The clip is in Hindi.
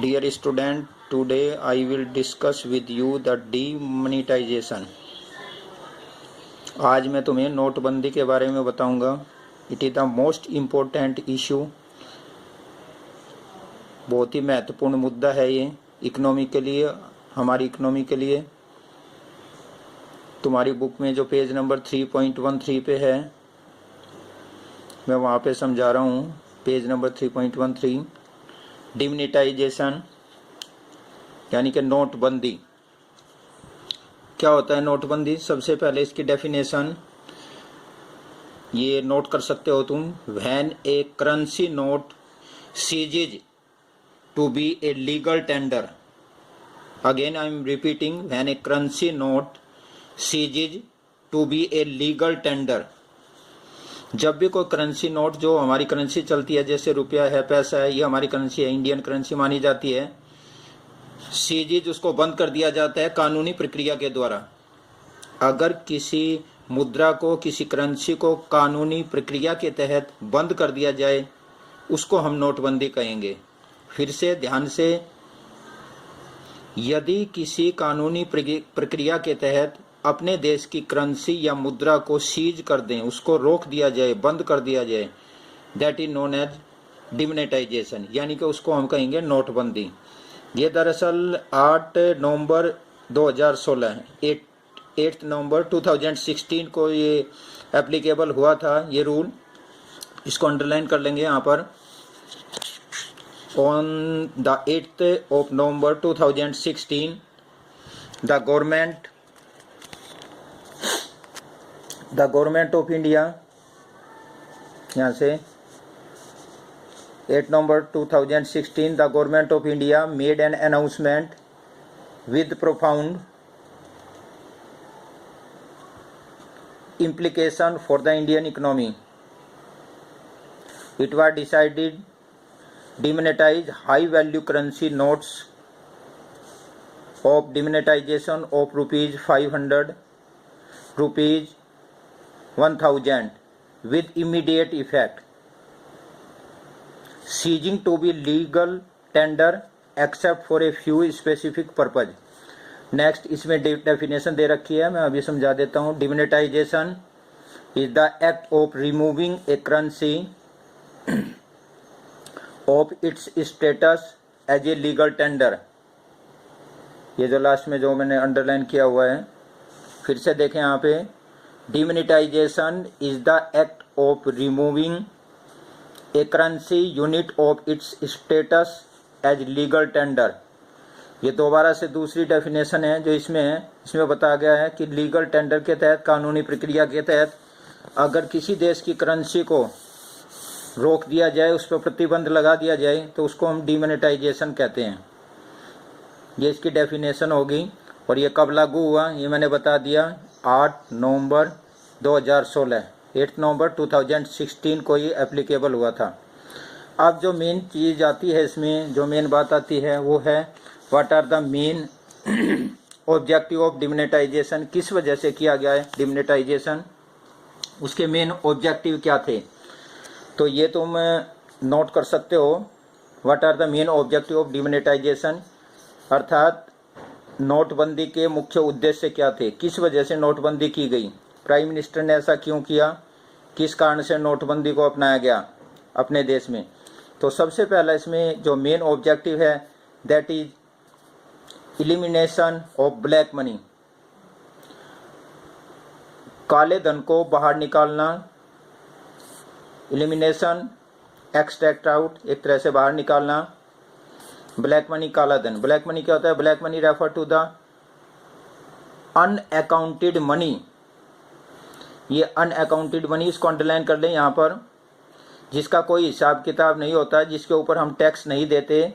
Dear student, today I will discuss with you the demonetization. आज मैं तुम्हें नोटबंदी के बारे में बताऊंगा. It is the most important issue. बहुत ही महत्वपूर्ण मुद्दा है ये इकोनॉमी के लिए, हमारी इकोनॉमी के लिए. तुम्हारी बुक में जो पेज नंबर 3.13 पे है, मैं वहाँ पे समझा रहा हूँ. पेज नंबर 3.13, डिमोनेटाइजेशन यानी कि नोटबंदी. क्या होता है नोटबंदी? सबसे पहले इसकी डेफिनेशन ये नोट कर सकते हो तुम. When a currency note ceases to be a legal tender. Again I am repeating, when a currency note ceases to be a legal tender. जब भी कोई करेंसी नोट, जो हमारी करेंसी चलती है, जैसे रुपया है, पैसा है, ये हमारी करेंसी है, इंडियन करेंसी मानी जाती है, सीजीज उसको बंद कर दिया जाता है कानूनी प्रक्रिया के द्वारा. अगर किसी मुद्रा को, किसी करेंसी को कानूनी प्रक्रिया के तहत बंद कर दिया जाए, उसको हम नोटबंदी कहेंगे. फिर से ध्यान से, यदि किसी कानूनी प्रक्रिया के तहत अपने देश की करेंसी या मुद्रा को सीज कर दें, उसको रोक दिया जाए, बंद कर दिया जाए, that is known as demonetization, यानी कि उसको हम कहेंगे नोटबंदी. ये दरअसल 8 नवंबर 2016 8 नवंबर 2016 को ये एप्लीकेबल हुआ था ये रूल. इसको अंडरलाइन कर लेंगे यहाँ पर. On the 8th of November 2016 the government of India, यहाँ से 8 नवंबर 2016 the government of India made an announcement with profound implication for the Indian economy. It was decided demonetize high value currency notes of demonetization of rupees 500, rupees 1000 with immediate effect, ceasing to be legal tender except for a few specific purpose. Next इसमें डेफिनेशन दे रखी है, मैं अभी समझा देता हूँ. Demonetization is the act of removing a currency of its status as a legal tender. ये जो लास्ट में जो मैंने अंडरलाइन किया हुआ है, फिर से देखें यहाँ पे. Demonetization is the act of removing a currency unit of its status as legal tender. ये दोबारा से दूसरी डेफिनेशन है जो इसमें है. इसमें बताया गया है कि लीगल टेंडर के तहत, कानूनी प्रक्रिया के तहत, अगर किसी देश की करेंसी को रोक दिया जाए, उस पर प्रतिबंध लगा दिया जाए, तो उसको हम डिमोनेटाइजेशन कहते हैं. ये इसकी डेफिनेशन होगी. और ये कब लागू हुआ ये मैंने बता दिया. 8 नवंबर 2016, 8 नवंबर 2016 को ये एप्लीकेबल हुआ था. अब जो मेन चीज़ आती है इसमें, जो मेन बात आती है, वो है what are the main objective of demonetization. किस वजह से किया गया है डिमोनेटाइजेशन, उसके मेन ऑब्जेक्टिव क्या थे. तो ये तुम नोट कर सकते हो. What are the main objective of demonetization, अर्थात नोटबंदी के मुख्य उद्देश्य क्या थे, किस वजह से नोटबंदी की गई, प्राइम मिनिस्टर ने ऐसा क्यों किया, किस कारण से नोटबंदी को अपनाया गया अपने देश में. तो सबसे पहला इसमें जो मेन ऑब्जेक्टिव है, that is elimination of black money. काले धन को बाहर निकालना. एलिमिनेशन, एक्सट्रैक्ट आउट, एक तरह से बाहर निकालना. ब्लैक मनी, काला धन. ब्लैक मनी क्या होता है? Black money refer to the unaccounted money. ये अनअकाउंटेड मनी, इसको अंडरलाइन कर लें यहाँ पर, जिसका कोई हिसाब किताब नहीं होता, जिसके ऊपर हम टैक्स नहीं देते,